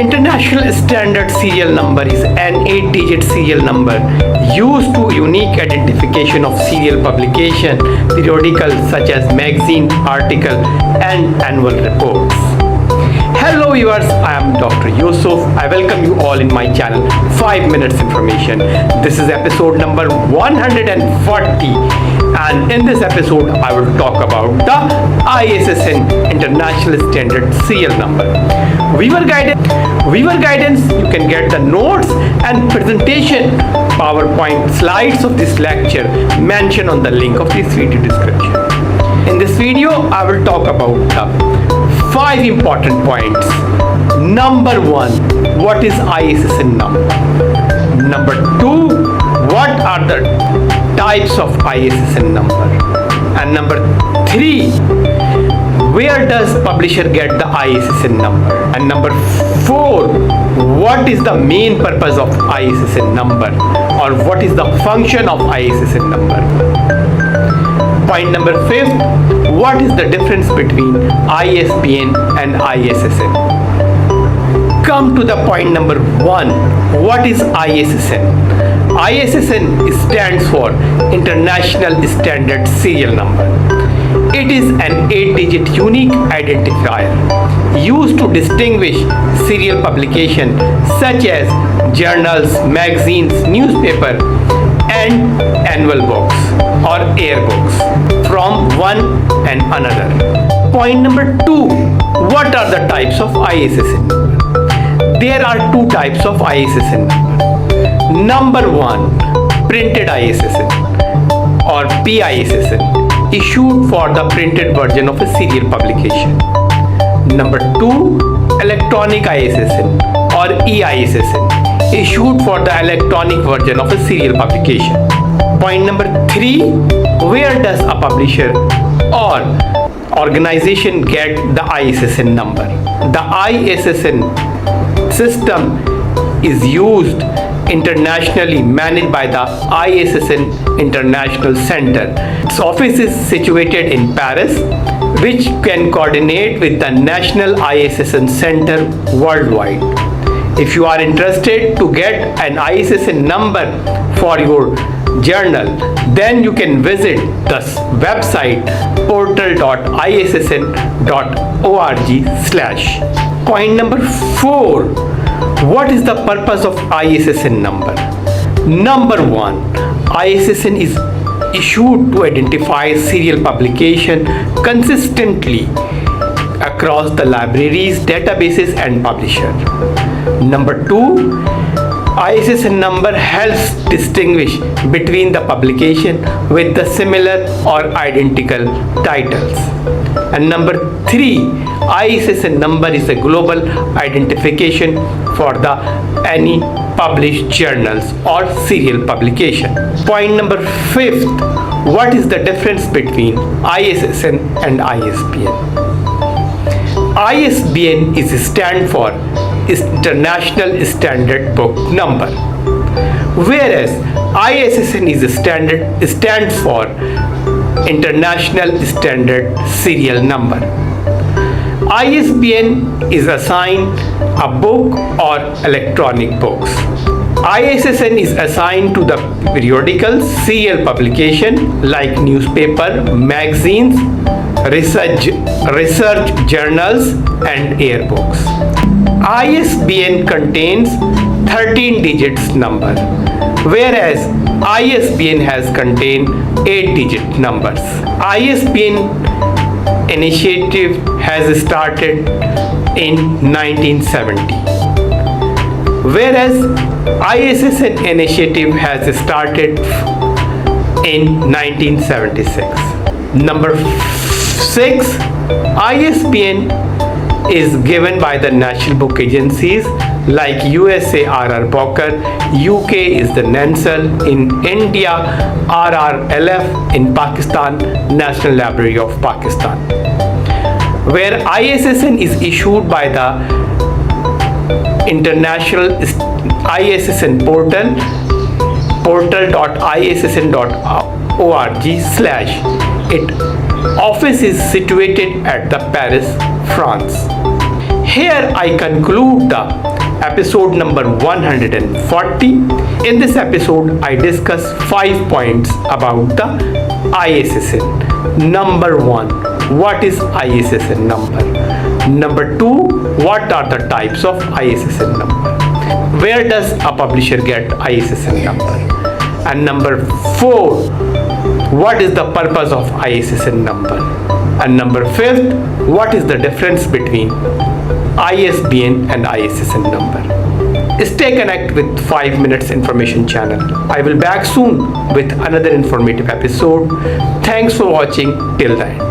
International Standard Serial Number is an 8-digit serial number used to unique identification of serial publication, periodicals such as magazine, article, and annual reports. Hello viewers, I am Dr. Yusuf. I welcome you all in my channel 5 Minutes Information. This is episode number 140. And in this episode, I will talk about the ISSN International Standard Serial Number. Viewer guidance, you can get the notes and presentation PowerPoint slides of this lecture mentioned on the link of this video description. In this video, I will talk about the 5 important points. Number 1, what is ISSN number? Number 2, what are the types of ISSN number? And number 3, where does publisher get the ISSN number? And number 4, what is the main purpose of ISSN number, or what is the function of ISSN number? Point number 5, what is the difference between ISBN and ISSN? Come to the point number 1, what is ISSN? ISSN stands for International Standard Serial Number. It is an 8-digit unique identifier used to distinguish serial publication such as journals, magazines, newspaper, and annual books or yearbooks from one and another. Point number 2, what are the types of ISSN number? There are 2 types of ISSN number. Number 1, printed ISSN or PISSN, issued for the printed version of a serial publication. Number 2, electronic ISSN or EISSN, issued for the electronic version of a serial publication. Point number 3, where does a publisher or organization get the ISSN number? The ISSN system is used internationally, managed by the ISSN International Center. Its office is situated in Paris, which can coordinate with the National ISSN Center worldwide. If you are interested to get an ISSN number for your journal, then you can visit the website portal.issn.org/. Point number 4, what is the purpose of ISSN number? Number 1, ISSN is issued to identify serial publication consistently across the libraries, databases, and publisher. Number 2, ISSN number helps distinguish between the publication with the similar or identical titles. And number 3, ISSN number is a global identification for the any published journals or serial publication. Point number 5, what is the difference between ISSN and ISBN? ISBN is stand for International Standard Book Number, whereas ISSN stands for International Standard Serial Number. ISBN is assigned a book or electronic books. ISSN is assigned to the periodical serial publication like newspaper, magazines, research journals, and yearbooks. ISBN contains 13 digits number, whereas ISBN has contained 8-digit numbers. ISBN initiative has started in 1970, whereas ISSN initiative has started in 1976. Number 6, ISBN is given by the national book agencies like USA R.R. Boker, UK is the NANSAL, in India RRLF, in Pakistan National Library of Pakistan. Where ISSN is issued by the International ISSN portal, portal.issn.org/. Its office is situated at the Paris, France. Here I conclude the episode number 140. In this episode, I discuss 5 points about the ISSN. Number 1, what is ISSN number? Number 2, what are the types of ISSN number? Where does a publisher get ISSN number? And number 4, what is the purpose of ISSN number? And number 5, what is the difference between ISBN and ISSN number? Stay connected with 5 Minutes Information channel. I will back soon with another informative episode. Thanks for watching till then.